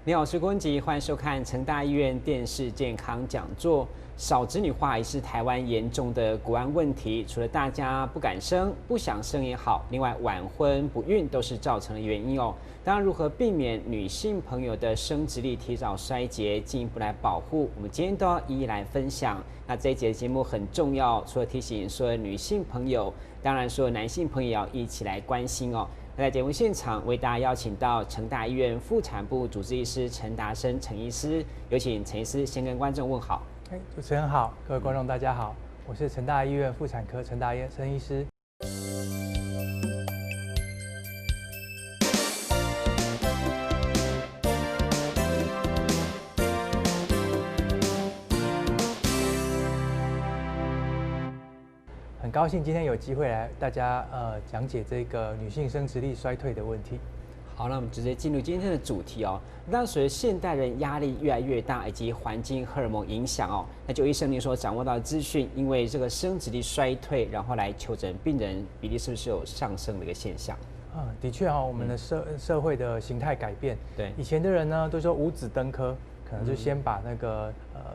你好，我是郭文吉，欢迎收看成大医院电视健康讲座。少子女化也是台湾严重的国安问题，除了大家不敢生、不想生也好，另外晚婚不孕都是造成的原因哦。当然，如何避免女性朋友的生殖力提早衰竭，进一步来保护，我们今天都要一一来分享。那这一节节目很重要，除了提醒所有女性朋友，当然所有男性朋友也要一起来关心哦。在节目现场为大家邀请到成大医院妇产部主治医师陈达生陈医师，有请陈医师先跟观众问好。主持人好，各位观众大家好，我是成大医院妇产科陈达生医师。很高兴今天有机会来大家讲解这个女性生殖力衰退的问题。好，那我们直接进入今天的主题哦。那随着现代人压力越来越大，以及环境荷尔蒙影响哦，那就医生您所掌握到的资讯，因为这个生殖力衰退，然后来求诊病人比例是不是有上升的一个现象？的确我们的社会的形态改变。对，以前的人呢都说五子登科，可能就先把那个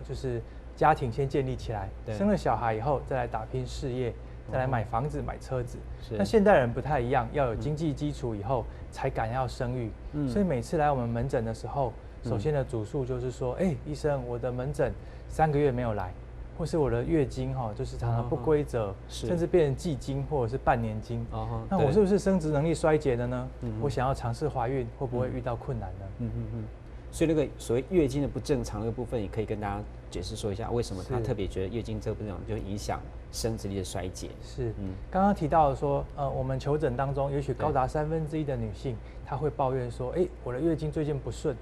就是家庭先建立起来，生了小孩以后再来打拼事业。再来买房子、买车子，那现代人不太一样，要有经济基础以后才敢要生育。所以每次来我们门诊的时候，首先的主诉就是说，医生，我的门诊3个月没有来，或是我的月经就是常常不规则，甚至变成季经或者是半年经。那我是不是生殖能力衰竭了呢？我想要尝试怀孕，会不会遇到困难呢？所以那个所谓月经的不正常的部分，也可以跟大家解释说一下，为什么他特别觉得月经这个不正常就影响生殖力的衰竭？是，刚刚提到说，我们求诊当中，也许高达1/3的女性，她会抱怨说，我的月经最近不顺，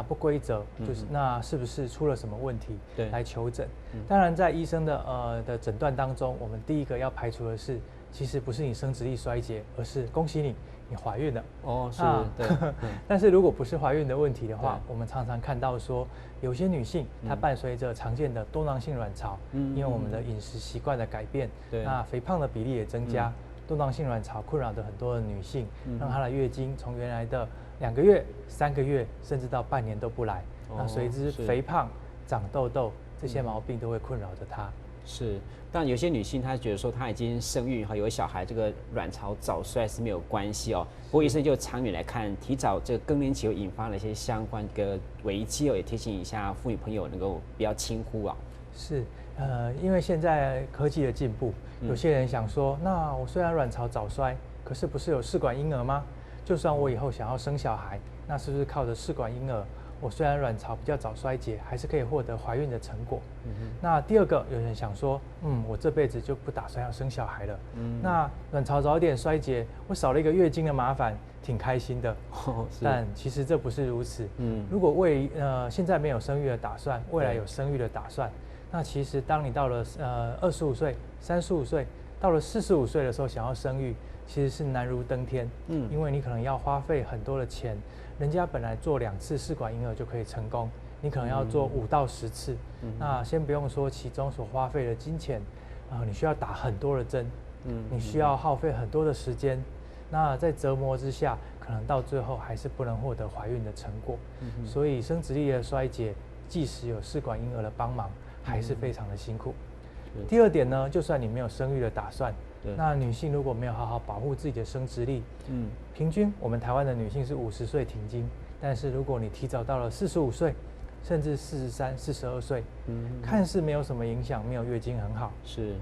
不规则，就是那是不是出了什么问题？来求诊。当然，在医生的诊断当中，我们第一个要排除的是，其实不是你生殖力衰竭，而是恭喜你。你怀孕了对。但是如果不是怀孕的问题的话，我们常常看到说，有些女性她伴随着常见的多囊性卵巢，因为我们的饮食习惯的改变，那肥胖的比例也增加，多囊性卵巢困扰着很多的女性，让她的月经从原来的2个月、3个月，甚至到半年都不来。那随之肥胖、长痘痘这些毛病都会困扰着她。是，但有些女性她觉得说她已经生育有小孩，这个卵巢早衰是没有关系哦。不过医生就长远来看，提早这个更年期会引发了一些相关的危机哦，也提醒一下妇女朋友能够不要轻忽啊。是，因为现在科技的进步，有些人想说，那我虽然卵巢早衰，可是不是有试管婴儿吗？就算我以后想要生小孩，那是不是靠着试管婴儿？我虽然卵巢比较早衰竭，还是可以获得怀孕的成果。那第二个，有人想说，我这辈子就不打算要生小孩了。那卵巢早点衰竭，我少了一个月经的麻烦，挺开心的。但其实这不是如此。如果现在没有生育的打算，未来有生育的打算，那其实当你到了25岁、35岁，到了45岁的时候想要生育，其实是难如登天。因为你可能要花费很多的钱。人家本来做2次试管婴儿就可以成功，你可能要做5到10次。那先不用说其中所花费的金钱，你需要打很多的针，你需要耗费很多的时间。那在折磨之下，可能到最后还是不能获得怀孕的成果。所以生殖力的衰竭，即使有试管婴儿的帮忙，还是非常的辛苦。第二点呢，就算你没有生育的打算，那女性如果没有好好保护自己的生殖力，平均我们台湾的女性是50岁停经，但是如果你提早到了45岁，甚至43、42岁，看似没有什么影响，没有月经很好，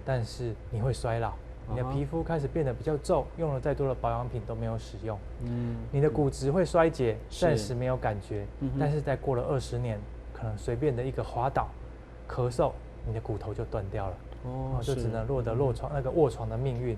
但是你会衰老，你的皮肤开始变得比较皱，用了再多的保养品都没有使用，你的骨质会衰竭，暂时没有感觉，但是在过了20年，可能随便的一个滑倒、咳嗽，你的骨头就断掉了。就只能落得卧床的命运。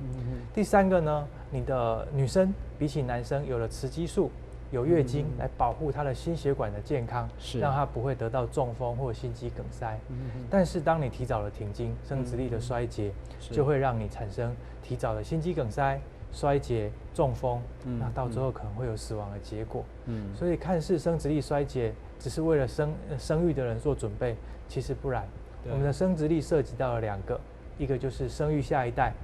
第三个呢，你的女生比起男生有了雌激素，有月经来保护她的心血管的健康，让她不会得到中风或心肌梗塞。但是当你提早了停经，生殖力的衰竭就会让你产生提早的心肌梗塞、衰竭、中风，那到最后可能会有死亡的结果。所以看似生殖力衰竭只是为了生育的人做准备，其实不然。我们的生殖力涉及到了2个，一个就是生育下一代，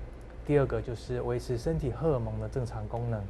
第二个就是维持身体荷尔蒙的正常功能。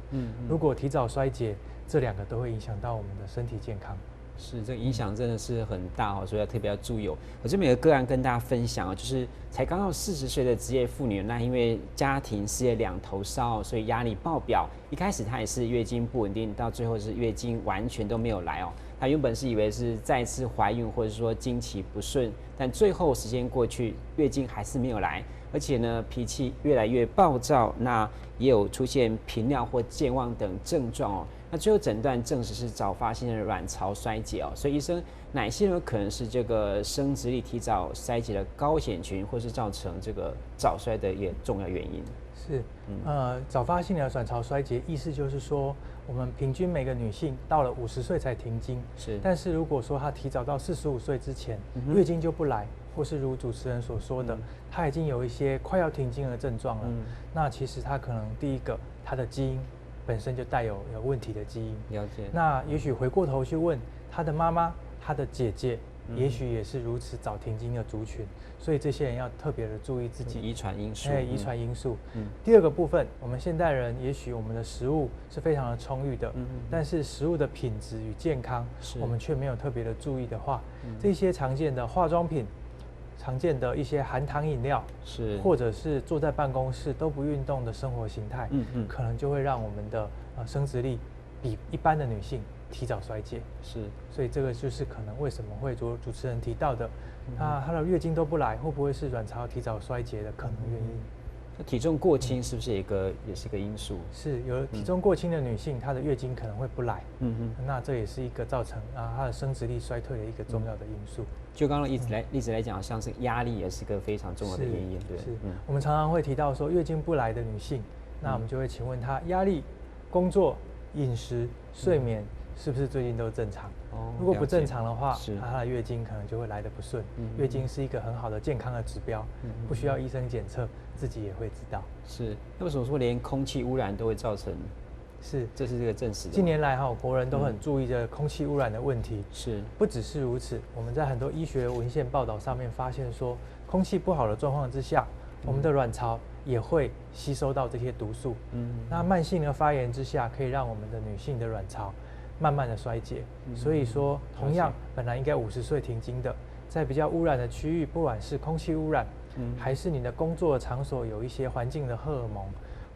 如果提早衰竭，这2个都会影响到我们的身体健康。是，这个影响真的是很大哦，所以要特别要注意哦。我这边有个个案跟大家分享哦，就是才刚到40岁的职业妇女，那因为家庭事业两头烧，所以压力爆表。一开始她也是月经不稳定，到最后是月经完全都没有来哦。她原本是以为是再次怀孕或者说经期不顺，但最后时间过去，月经还是没有来，而且呢脾气越来越暴躁，那也有出现频尿或健忘等症状哦。那最后诊断证实是早发性的卵巢衰竭哦，所以医生哪些人有可能是这个生殖力提早衰竭的高险群，或是造成这个早衰的一个重要原因？是，早发性的卵巢衰竭，意思就是说，我们平均每个女性到了50岁才停经，是，但是如果说她提早到45岁之前，月经就不来，或是如主持人所说的，她已经有一些快要停经的症状了，那其实她可能第一个，她的基因本身就带有问题的基因。了解。那也许回过头去问她的妈妈、她的姐姐，也许也是如此早停经的族群，所以这些人要特别的注意自己遗传因素。遗传因素。第二个部分，我们现代人也许我们的食物是非常的充裕的，但是食物的品质与健康，我们却没有特别的注意的话，这些常见的化妆品、常见的一些含糖饮料，是，或者是坐在办公室都不运动的生活形态，可能就会让我们的生殖力比一般的女性提早衰竭。是，所以这个就是可能为什么会主持人提到的，她的月经都不来，会不会是卵巢提早衰竭的可能原因？那体重过轻是不是也是一个因素？是，有体重过轻的女性，她的月经可能会不来，那这也是一个造成她的生殖力衰退的一个重要的因素。就刚刚例子来讲，像是压力也是个非常重要的原因，对。是，我们常常会提到说月经不来的女性，那我们就会请问她压力、工作、饮食、睡眠是不是最近都正常？如果不正常的话，她的月经可能就会来得不顺。月经是一个很好的健康的指标，不需要医生检测，自己也会知道。是，那为什么说连空气污染都会造成？是，这是这个证实的。近年来国人都很注意这空气污染的问题。是，不只是如此，我们在很多医学文献报道上面发现说，空气不好的状况之下，我们的卵巢也会吸收到这些毒素。那慢性的发炎之下，可以让我们的女性的卵巢慢慢的衰竭。所以说，同样本来应该50岁停经的，在比较污染的区域，不管是空气污染，还是你的工作场所有一些环境的荷尔蒙，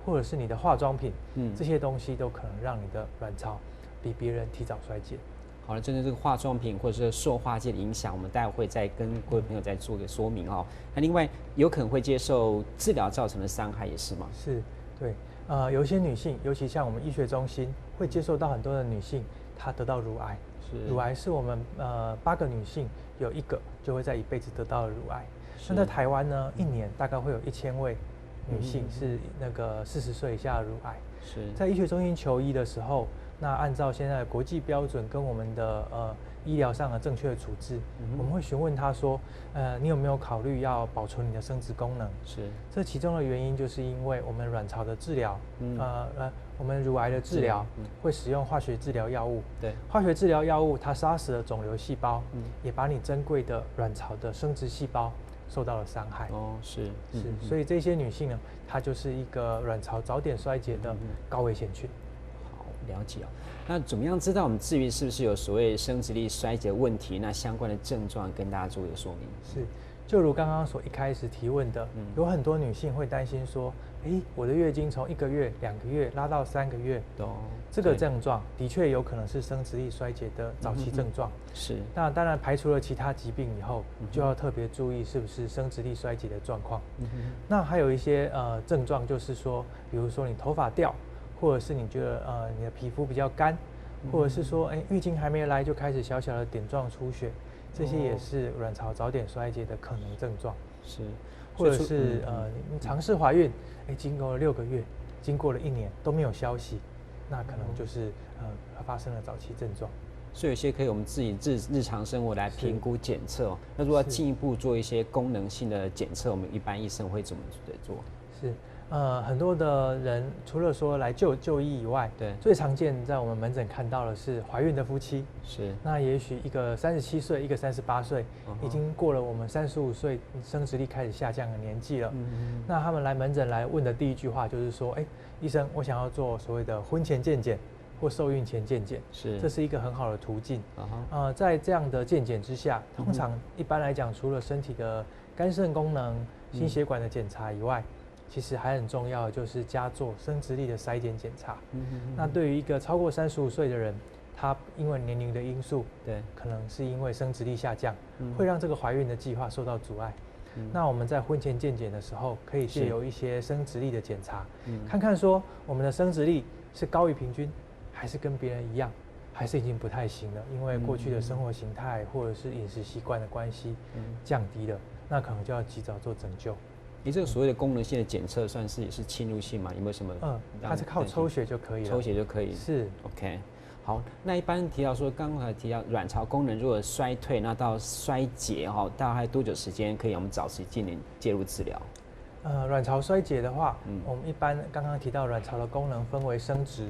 或者是你的化妆品，这些东西都可能让你的卵巢比别人提早衰竭。好了，针对这个化妆品或者是塑化剂的影响，我们待会会再跟各位朋友再做个说明哦。那另外有可能会接受治疗造成的伤害也是吗？是，对，有一些女性，尤其像我们医学中心会接受到很多的女性，她得到乳癌。乳癌是我们8个女性有1个就会在一辈子得到乳癌。那在台湾呢，一年大概会有1000位女性是那个40岁以下的乳癌。是在医学中心求医的时候，那按照现在的国际标准跟我们的医疗上的正确的处置，我们会询问她说，你有没有考虑要保存你的生殖功能？是，这其中的原因就是因为我们卵巢的治疗，我们乳癌的治疗会使用化学治疗药物。对，化学治疗药物它杀死了肿瘤细胞，也把你珍贵的卵巢的生殖细胞受到了伤害。是，所以这些女性呢，她就是一个卵巢早点衰竭的高危险群。好，了解哦。那怎么样知道我们至于是不是有所谓生殖力衰竭问题？那相关的症状跟大家做一个说明。是，就如刚刚所一开始提问的，有很多女性会担心说，我的月经从1个月、2个月拉到3个月，这个症状的确有可能是生殖力衰竭的早期症状。是，那当然排除了其他疾病以后，就要特别注意是不是生殖力衰竭的状况。那还有一些症状，就是说，比如说你头发掉，或者是你觉得你的皮肤比较干，或者是说月经还没来就开始小小的点状出血，这些也是卵巢早点衰竭的可能症状。是，或者是你尝试怀孕，经过了6个月，经过了1年都没有消息，那可能就是发生了早期症状。所以有些可以我们自己日常生活来评估检测哦。那如果要进一步做一些功能性的检测，我们一般医生会怎么做？是。很多的人除了说来就医以外，对，最常见在我们门诊看到的是怀孕的夫妻。是，那也许一个37岁，一个38岁，已经过了我们35岁生殖力开始下降的年纪了。那他们来门诊来问的第一句话就是说，医生，我想要做所谓的婚前健检，或受孕前健检，是，这是一个很好的途径。啊在这样的健检之下，通常一般来讲，除了身体的肝肾功能、心血管的检查以外，其实还很重要的就是加做生殖力的筛检检查。那对于一个超过35岁的人，他因为年龄的因素，对，可能是因为生殖力下降，会让这个怀孕的计划受到阻碍。那我们在婚前健检的时候，可以借由一些生殖力的检查，看看说我们的生殖力是高于平均，还是跟别人一样，还是已经不太行了，因为过去的生活形态或者是饮食习惯的关系降低了，那可能就要及早做拯救。你这个所谓的功能性的检测，算是也是侵入性吗？有没有什么？它是靠抽血就可以了。抽血就可以。是 OK。好，那一般提到说，刚才提到卵巢功能如果衰退，那到衰竭大概多久时间可以我们早期介入治疗？卵巢衰竭的话，我们一般刚刚提到卵巢的功能分为生殖，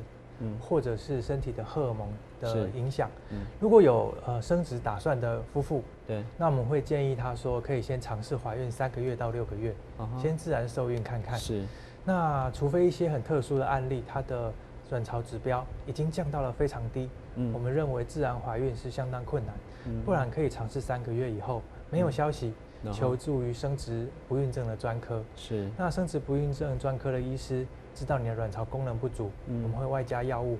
或者是身体的荷尔蒙的影响。如果有生殖打算的夫妇，对，那我们会建议他说可以先尝试怀孕3个月到6个月，先自然受孕看看。是。那除非一些很特殊的案例，它的卵巢指标已经降到了非常低，我们认为自然怀孕是相当困难，不然可以尝试3个月以后没有消息，求助于生殖不孕症的专科。是，那生殖不孕症专科的医师知道你的卵巢功能不足，我们会外加药物，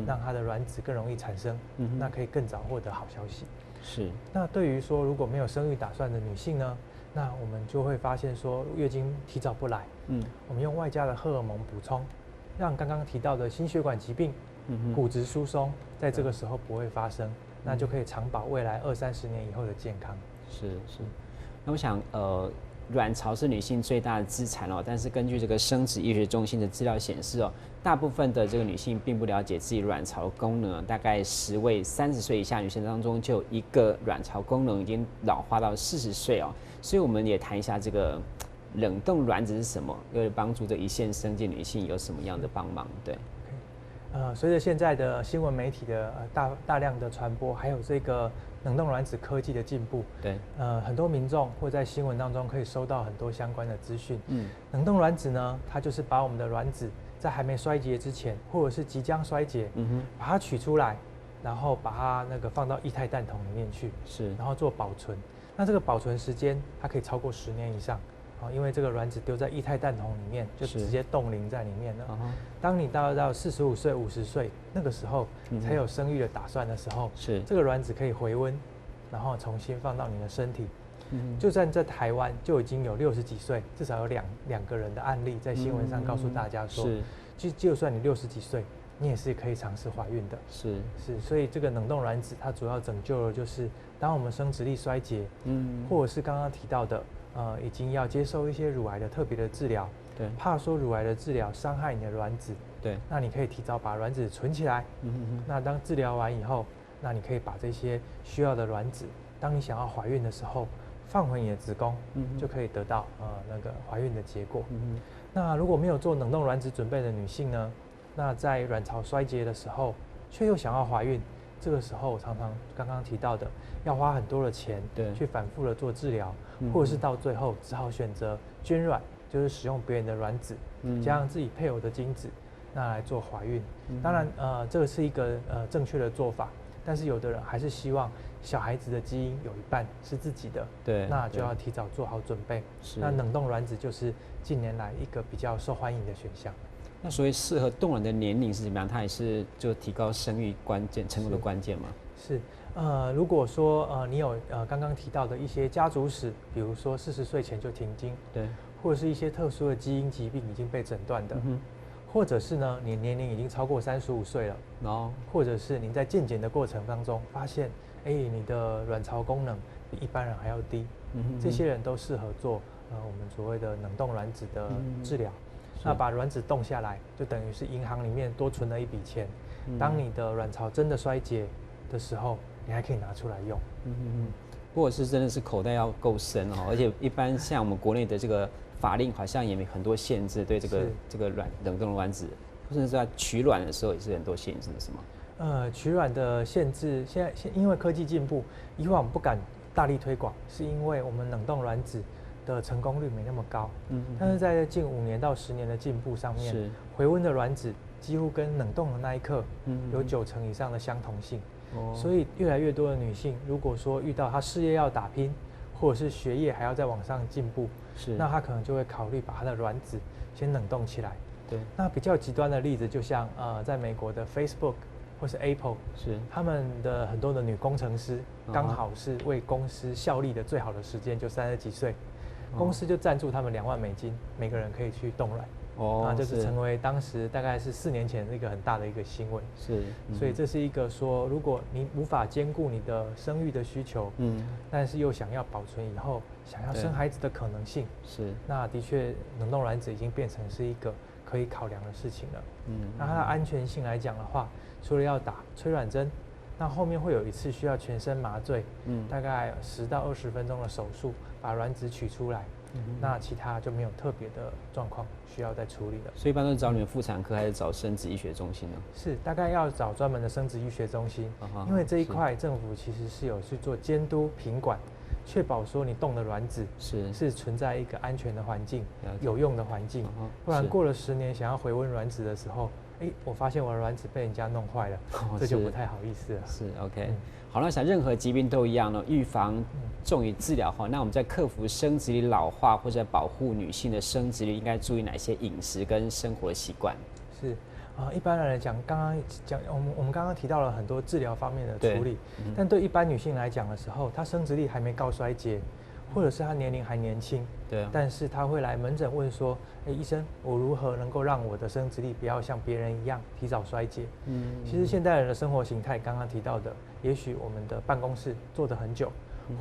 让它的卵子更容易产生，那可以更早获得好消息。是，那对于说如果没有生育打算的女性呢，那我们就会发现说月经提早不来，我们用外加的荷尔蒙补充，让刚刚提到的心血管疾病、骨质疏松在这个时候不会发生，那就可以长保未来20-30年以后的健康。是。那我想卵巢是女性最大的资产但是根据这个生殖医学中心的资料显示大部分的这个女性并不了解自己卵巢的功能，大概10位30岁以下女性当中就有1个卵巢功能已经老化到40岁所以我们也谈一下这个冷冻卵子是什么，为了帮助这一线生计女性有什么样的帮忙？对。随着现在的新闻媒体的大量的传播，还有这个冷冻卵子科技的进步，对，很多民众会在新闻当中可以收到很多相关的资讯。冷冻卵子呢，它就是把我们的卵子在还没衰竭之前，或者是即将衰竭，把它取出来，然后把它放到液态氮桶里面去，是，然后做保存。那这个保存时间它可以超过10年以上。因为这个卵子丢在液态氮桶里面，就直接冻龄在里面了。当你到45岁、50岁那个时候，才有生育的打算的时候，是这个卵子可以回温，然后重新放到你的身体。就算在台湾就已经有60几岁，至少有两个人的案例在新闻上告诉大家说，就算你60几岁，你也是可以尝试怀孕的。是，所以这个冷冻卵子它主要拯救的就是当我们生殖力衰竭，或者是刚刚提到的。已经要接受一些乳癌的特别的治疗，对，怕说乳癌的治疗伤害你的卵子，对，那你可以提早把卵子存起来，那当治疗完以后，那你可以把这些需要的卵子，当你想要怀孕的时候，放回你的子宫，就可以得到怀孕的结果。那如果没有做冷冻卵子准备的女性呢，那在卵巢衰竭的时候，却又想要怀孕，这个时候常常刚刚提到的，要花很多的钱，对，去反复的做治疗。或者是到最后只好选择捐卵，就是使用别人的卵子，加上自己配偶的精子，那来做怀孕。当然，这个是一个正确的做法，但是有的人还是希望小孩子的基因有一半是自己的，对，那就要提早做好准备。那冷冻卵子就是近年来一个比较受欢迎的选项。那所以适合冻卵的年龄是怎么样？它也是就提高生育成功的关键吗？是。如果说你有刚刚提到的一些家族史，比如说40岁前就停经，对，或者是一些特殊的基因疾病已经被诊断的，或者是呢你年龄已经超过35岁了，或者是您在健检的过程当中发现，你的卵巢功能比一般人还要低，这些人都适合做我们所谓的冷冻卵子的治疗。那把卵子冻下来，就等于是银行里面多存了一笔钱，当你的卵巢真的衰竭的时候，你还可以拿出来用。不过是真的是口袋要够深而且一般像我们国内的这个法令好像也没很多限制，对这个冷冻卵子，或者是在取卵的时候也是很多限制的，是吗？取卵的限制现在因为科技进步，以往不敢大力推广，是因为我们冷冻卵子的成功率没那么高。但是在近5年到10年的进步上面，回温的卵子几乎跟冷冻的那一刻有90%以上的相同性。所以越来越多的女性，如果说遇到她事业要打拼，或者是学业还要再往上进步，那她可能就会考虑把她的卵子先冷冻起来。对，那比较极端的例子，就像在美国的 Facebook 或是 Apple， 他们的很多的女工程师，刚好是为公司效力的最好的时间，就30几岁，公司就赞助他们2万美金，每个人可以去冻卵。那就是成为当时大概是4年前一个很大的一个新闻。所以这是一个说，如果你无法兼顾你的生育的需求，但是又想要保存以后想要生孩子的可能性，那的确冷冻卵子已经变成是一个可以考量的事情了。那它的安全性来讲的话，除了要打催卵针，那后面会有一次需要全身麻醉，大概10到20分钟的手术把卵子取出来。那其他就没有特别的状况需要再处理了。所以一般都是找你们妇产科还是找生殖医学中心呢？是，大概要找专门的生殖医学中心，因为这一块政府其实是有去做监督品管，确保说你冻的卵子是存在一个安全的环境、有用的环境，不然过了10年想要回温卵子的时候，我发现我的卵子被人家弄坏了，这就不太好意思了。是 OK。好，那想任何疾病都一样呢，预防重于治疗哈。那我们在克服生殖力老化或者保护女性的生殖力，应该注意哪些饮食跟生活习惯？是一般来讲，刚刚讲我们刚刚提到了很多治疗方面的处理，但对一般女性来讲的时候，她生殖力还没告衰竭，或者是她年龄还年轻，但是她会来门诊问说，医生，我如何能够让我的生殖力不要像别人一样提早衰竭？其实现代人的生活形态，刚刚提到的，也许我们的办公室坐得很久，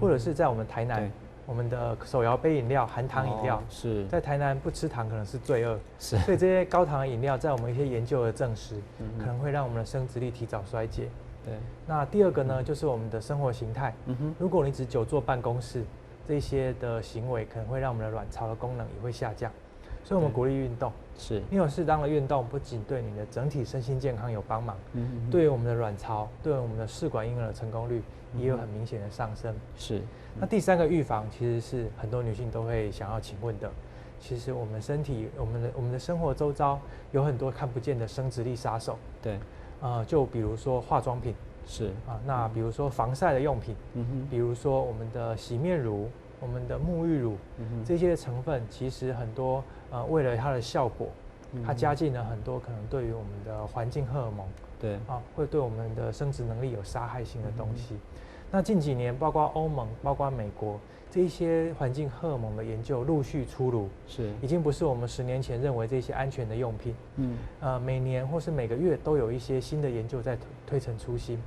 或者是在我们台南，我们的手摇杯饮料、含糖饮料，在台南不吃糖可能是罪恶，所以这些高糖的饮料，在我们一些研究的证实，可能会让我们的生殖力提早衰竭。那第二个呢，就是我们的生活形态，如果你只久坐办公室，这些的行为可能会让我们的卵巢的功能也会下降，所以我们鼓励运动。你有适当的运动，不仅对你的整体身心健康有帮忙，对我们的卵巢，对我们的试管婴儿的成功率也有很明显的上升。那第3个预防，其实是很多女性都会想要请问的。其实我们身体，我们的生活周遭有很多看不见的生殖力杀手。就比如说化妆品。那比如说防晒的用品，比如说我们的洗面乳、我们的沐浴乳，这些成分其实很多为了它的效果，它加进了很多可能对于我们的环境荷尔蒙，会对我们的生殖能力有杀害性的东西。那近几年，包括欧盟、包括美国，这一些环境荷尔蒙的研究陆续出炉，已经不是我们10年前认为这些安全的用品。每年或是每个月都有一些新的研究在推陈出新。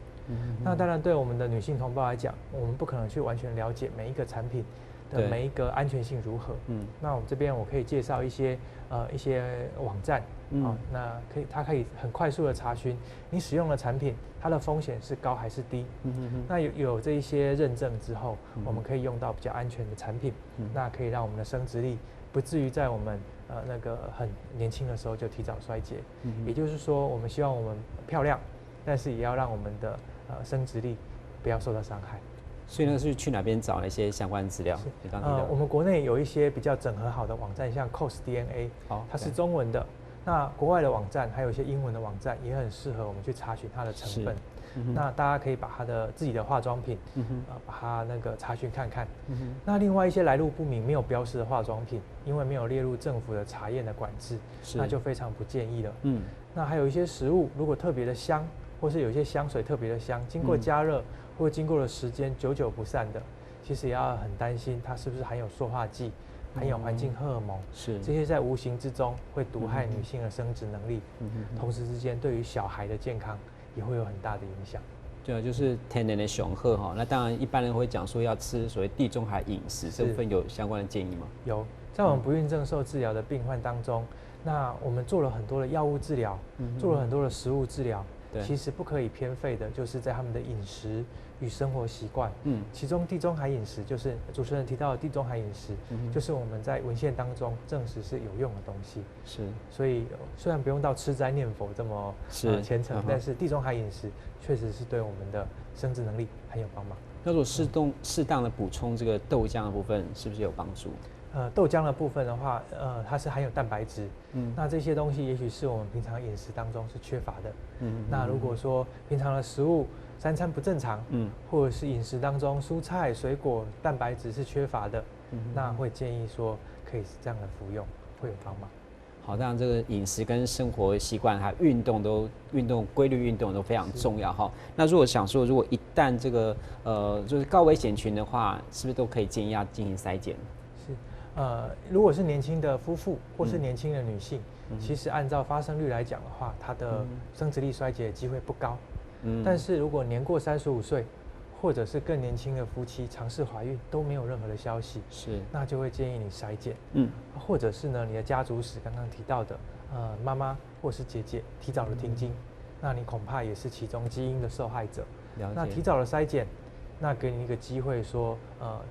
那当然，对我们的女性同胞来讲，我们不可能去完全了解每一个产品的每一个安全性如何。那我们这边我可以介绍一些网站，那它可以很快速的查询你使用的产品它的风险是高还是低。那有这一些认证之后，我们可以用到比较安全的产品，那可以让我们的生殖力不至于在我们那个很年轻的时候就提早衰竭。也就是说，我们希望我们漂亮，但是也要让我们的生殖力不要受到伤害。所以呢，是去哪边找那些相关资料？我们国内有一些比较整合好的网站，像 cosDNA，它是中文的。那国外的网站还有一些英文的网站，也很适合我们去查询它的成分。那大家可以把它的自己的化妆品，把它那个查询看看。那另外一些来路不明、没有标示的化妆品，因为没有列入政府的查验的管制，那就非常不建议了。那还有一些食物，如果特别的香，或是有一些香水特别的香，经过加热或经过了时间久久不散的，其实也要很担心它是不是含有塑化剂、含有环境荷尔蒙，这些在无形之中会毒害女性的生殖能力，同时之间对于小孩的健康也会有很大的影响。对，就是天然的雄鹤哈。那当然，一般人会讲说要吃所谓地中海饮食，这部分有相关的建议吗？有，在我们不孕症受治疗的病患当中，那我们做了很多的药物治疗，做了很多的食物治疗。其实不可以偏废的，就是在他们的饮食与生活习惯。其中地中海饮食就是主持人提到的地中海饮食，就是我们在文献当中证实是有用的东西。所以虽然不用到吃斋念佛这么虔诚，但是地中海饮食确实是对我们的生殖能力很有帮忙。那如果适当的补充这个豆浆的部分，是不是有帮助？豆浆的部分的话，它是含有蛋白质，那这些东西也许是我们平常饮食当中是缺乏的，那如果说平常的食物三餐不正常，或者是饮食当中蔬菜、水果、蛋白质是缺乏的，那会建议说可以是这样的服用，会有帮忙。好，当然这个饮食跟生活习惯还有运动规律运动都非常重要哈。那如果想说，如果一旦这个就是高危险群的话，是不是都可以建议要进行筛检？如果是年轻的夫妇或是年轻的女性，其实按照发生率来讲的话，她的生殖力衰竭的机会不高。但是如果年过35岁，或者是更年轻的夫妻尝试怀孕都没有任何的消息，那就会建议你筛检。或者是呢，你的家族史刚刚提到的，妈妈或是姐姐提早的停经，那你恐怕也是其中基因的受害者。那提早的筛检。那给你一个机会说，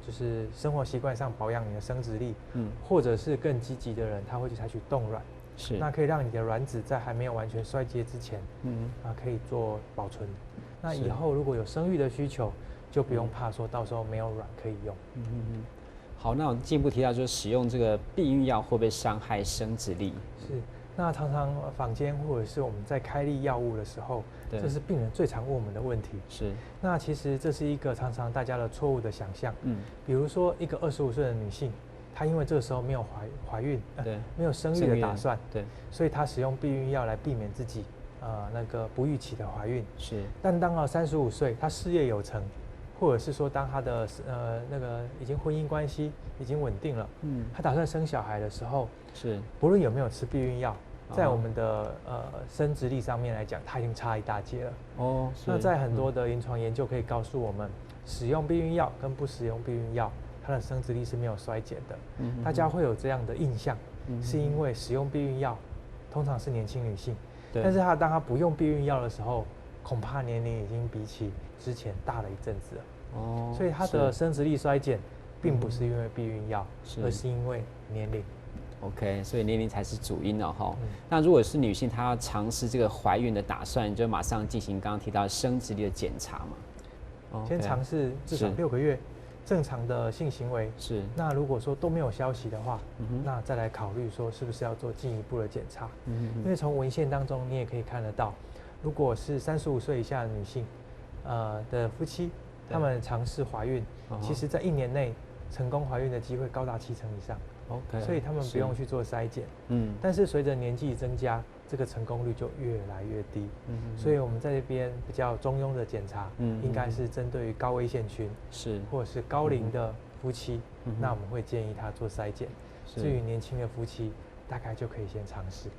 就是生活习惯上保养你的生殖力，或者是更积极的人，他会去采取冻卵，那可以让你的卵子在还没有完全衰竭之前，可以做保存。那以后如果有生育的需求，就不用怕说到时候没有卵可以用。好，那我进一步提到就是使用这个避孕药会不会伤害生殖力？是。那常常坊间或者是我们在开立药物的时候，这是病人最常问我们的问题。那其实这是一个常常大家的错误的想象。比如说一个25岁的女性，她因为这个时候没有怀孕，没有生育的打算，所以她使用避孕药来避免自己那个不预期的怀孕。但当了35岁，她事业有成，或者是说当她的那个已经婚姻关系已经稳定了，她打算生小孩的时候，不论有没有吃避孕药，在我们的生殖力上面来讲，它已经差一大截了。那在很多的临床研究可以告诉我们，使用避孕药跟不使用避孕药，它的生殖力是没有衰减的。大家会有这样的印象，是因为使用避孕药通常是年轻女性，但是当她不用避孕药的时候，恐怕年龄已经比起之前大了一阵子了。所以她的生殖力衰减，并不是因为避孕药，而是因为年龄。OK， 所以年龄才是主因哦哈。那如果是女性，她要尝试这个怀孕的打算，就马上进行刚刚提到生殖力的检查嘛。先尝试至少6个月正常的性行为。那如果说都没有消息的话，那再来考虑说是不是要做进一步的检查。因为从文献当中你也可以看得到，如果是35岁以下的女性，的夫妻，他们尝试怀孕，其实在1年内成功怀孕的机会高达70%以上。所以他们不用去做筛检。但是随着年纪增加，这个成功率就越来越低。所以我们在这边比较中庸的检查，应该是针对于高危险群，或者是高龄的夫妻，那我们会建议他做筛检。至于年轻的夫妻，大概就可以先尝试。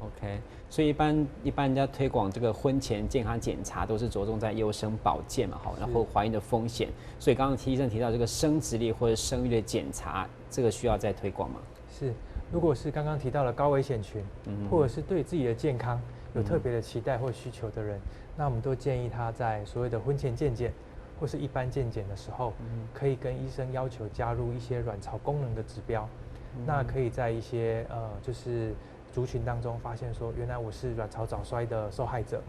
OK， 所以一般人家推广这个婚前健康检查，都是着重在优生保健嘛，然后怀孕的风险。所以刚刚医生提到这个生殖力或者生育的检查，这个需要再推广吗？是，如果是刚刚提到的高危险群，或者是对自己的健康有特别的期待或需求的人，那我们都建议他在所谓的婚前健检或是一般健检的时候，可以跟医生要求加入一些卵巢功能的指标。那可以在一些就是族群当中发现说，原来我是卵巢早衰的受害者，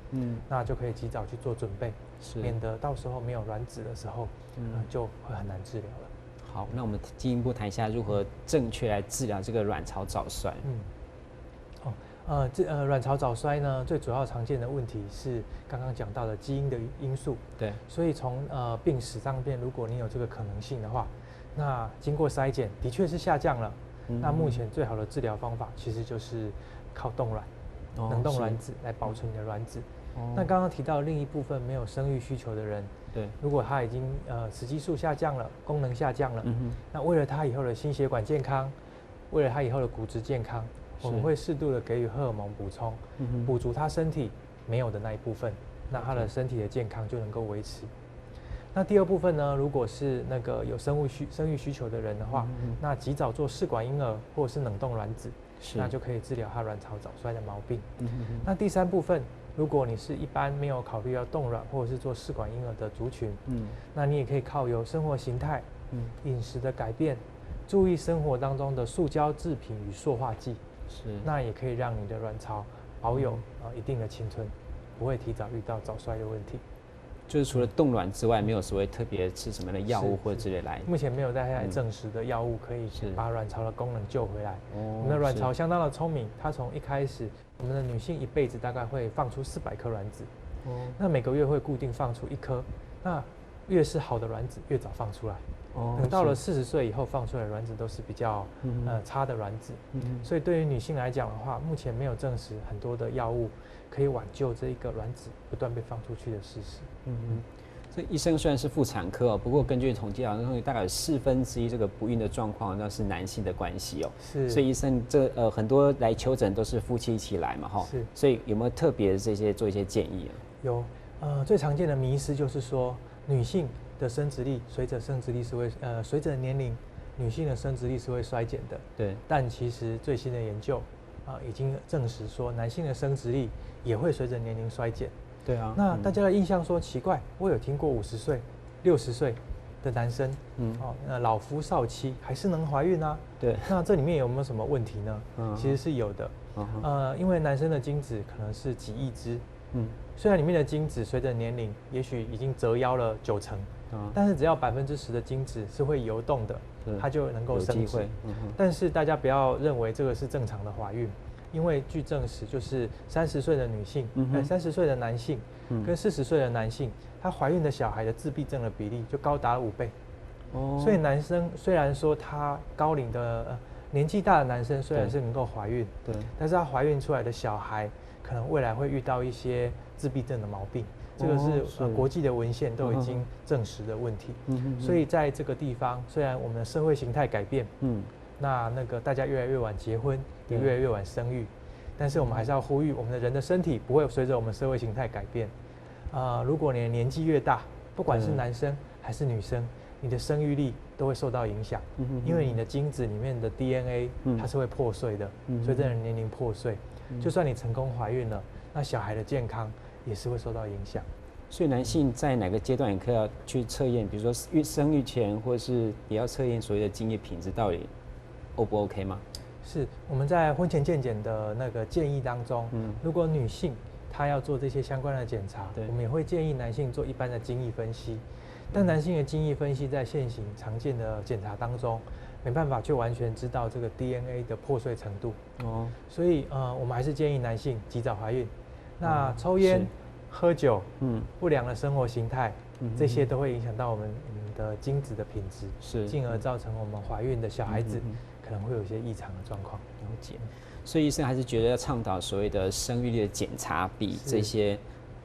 那就可以及早去做准备，免得到时候没有卵子的时候，就会很难治疗了。好，那我们进一步谈一下如何正确来治疗这个卵巢早衰。卵巢早衰呢，最主要常见的问题是刚刚讲到的基因的因素。所以从病史上面，如果你有这个可能性的话，那经过筛检的确是下降了。那目前最好的治疗方法其实就是靠冻卵，冷冻卵子来保存你的卵子。那刚刚提到另一部分没有生育需求的人，如果他已经雌激素下降了，功能下降了，那为了他以后的心血管健康，为了他以后的骨质健康，我们会适度的给予荷尔蒙补充，补足他身体没有的那一部分，那他的身体的健康就能够维持。那第二部分呢，如果是那个有生育需求的人的话，那及早做试管婴儿或者是冷冻卵子，那就可以治疗他卵巢早衰的毛病。那第三部分，如果你是一般没有考虑要冻卵或者是做试管婴儿的族群，那你也可以靠有生活形态、饮食的改变，注意生活当中的塑胶制品与塑化剂，那也可以让你的卵巢保有一定的青春，不会提早遇到早衰的问题。就是除了冻卵之外，没有所谓特别吃什么样的药物或者之类来。目前没有在证实的药物可以把卵巢的功能救回来。我们的卵巢相当的聪明，它从一开始，我们的女性一辈子大概会放出400颗卵子，那每个月会固定放出1颗，那越是好的卵子越早放出来。等到了40岁以后放出来的卵子都是比较差的卵子，所以对于女性来讲的话，目前没有证实很多的药物可以挽救这一个卵子不断被放出去的事实。这医生虽然是妇产科不过根据统计，好像大概有1/4这个不孕的状况，那是男性的关系是，所以医生很多来求诊都是夫妻一起来嘛是，所以有没有特别这些做一些建议有，最常见的迷思就是说女性的生殖力随着随着年龄，女性的生殖力是会衰减的。对。但其实最新的研究已经证实说，男性的生殖力也会随着年龄衰减。对啊。那大家的印象说奇怪，我有听过50岁、60岁的男生，老夫少妻还是能怀孕啊？对。那这里面有没有什么问题呢？其实是有的。因为男生的精子可能是几亿只。虽然里面的精子随着年龄也许已经折腰了90%，但是只要10%的精子是会游动的，它就能够生殖。但是大家不要认为这个是正常的怀孕，因为据证实，就是30岁的女性、30岁的男性跟40岁的男性，他怀孕的小孩的自闭症的比例就高达5倍。所以男生虽然说他高龄的年纪大的男生虽然是能够怀孕，但是他怀孕出来的小孩可能未来会遇到一些自闭症的毛病，这个是国际的文献都已经证实的问题。所以在这个地方，虽然我们的社会形态改变，那个大家越来越晚结婚，也越来越晚生育，但是我们还是要呼吁，我们的人的身体不会随着我们社会形态改变。如果你的年纪越大，不管是男生还是女生，你的生育力都会受到影响，因为你的精子里面的 DNA 它是会破碎的，随着年龄破碎。就算你成功怀孕了，那小孩的健康也是会受到影响。所以男性在哪个阶段也可以要去测验，比如说生育前，或是也要测验所谓的精液品质到底 O 不 OK 吗？是，我们在婚前健检的那个建议当中，如果女性她要做这些相关的检查，我们也会建议男性做一般的精液分析。但男性的精液分析在现行常见的检查当中，没办法去完全知道这个 DNA 的破碎程度。所以我们还是建议男性及早怀孕。那抽烟、喝酒、不良的生活形态，这些都会影响到我们的精子的品质，进而造成我们怀孕的小孩子可能会有一些异常的状况。了解。所以医生还是觉得要倡导所谓的生育力的检查，比这些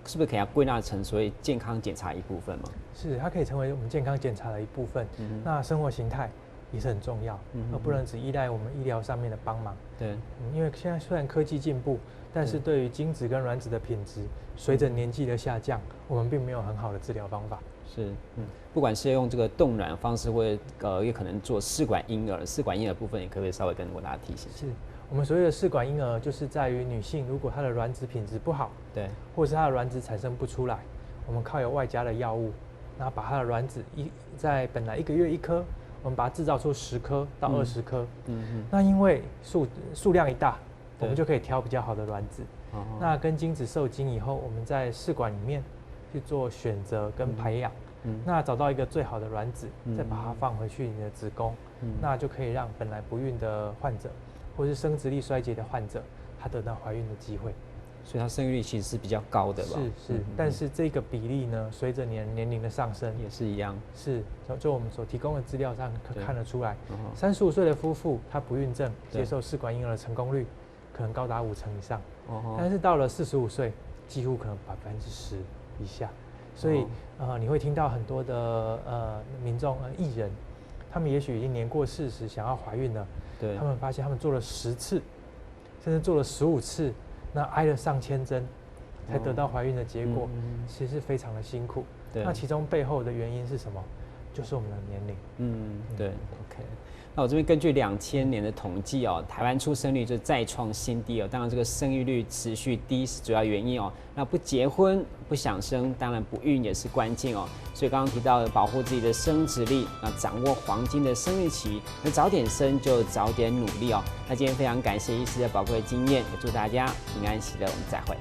是不是可以要归纳成所谓健康检查一部分吗？是，它可以成为我们健康检查的一部分。那生活形态也是很重要，而不能只依赖我们医疗上面的帮忙。对，因为现在虽然科技进步，但是对于精子跟卵子的品质，随着年纪的下降，我们并没有很好的治疗方法。是，不管是用这个冻卵方式，或也可能做试管婴儿，试管婴儿部分也可不可以稍微跟大家提醒？是，我们所谓的试管婴儿，就是在于女性如果她的卵子品质不好，对，或是她的卵子产生不出来，我们靠有外加的药物，然后把她的卵子在本来1个月1颗，我们把它制造出10颗到20颗。那因为数量一大，我们就可以挑比较好的卵子。那跟精子受精以后，我们在试管里面去做选择跟培养，那找到一个最好的卵子，再把它放回去你的子宫，那就可以让本来不孕的患者，或是生殖力衰竭的患者，他得到怀孕的机会。所以它生育率其实是比较高的吧？是，但是这个比例呢，随着年龄的上升也是一样。是，就我们所提供的资料上看得出来，35岁的夫妇他不孕症接受试管婴儿的成功率可能高达50%以上，但是到了45岁，几乎可能10%以下。所以你会听到很多的民众艺人，他们也许已经年过40，想要怀孕了，他们发现他们做了10次，甚至做了15次。那挨了上千针，才得到怀孕的结果，其实是非常的辛苦。那其中背后的原因是什么？就是我们的年龄。对 ，OK。那我这边根据2000年的统计台湾出生率就再创新低当然这个生育率持续低是主要原因那不结婚不想生，当然不孕也是关键所以刚刚提到的保护自己的生殖力，那掌握黄金的生育期，那早点生就早点努力那今天非常感谢医师的宝贵经验，也祝大家平安喜乐，我们再会。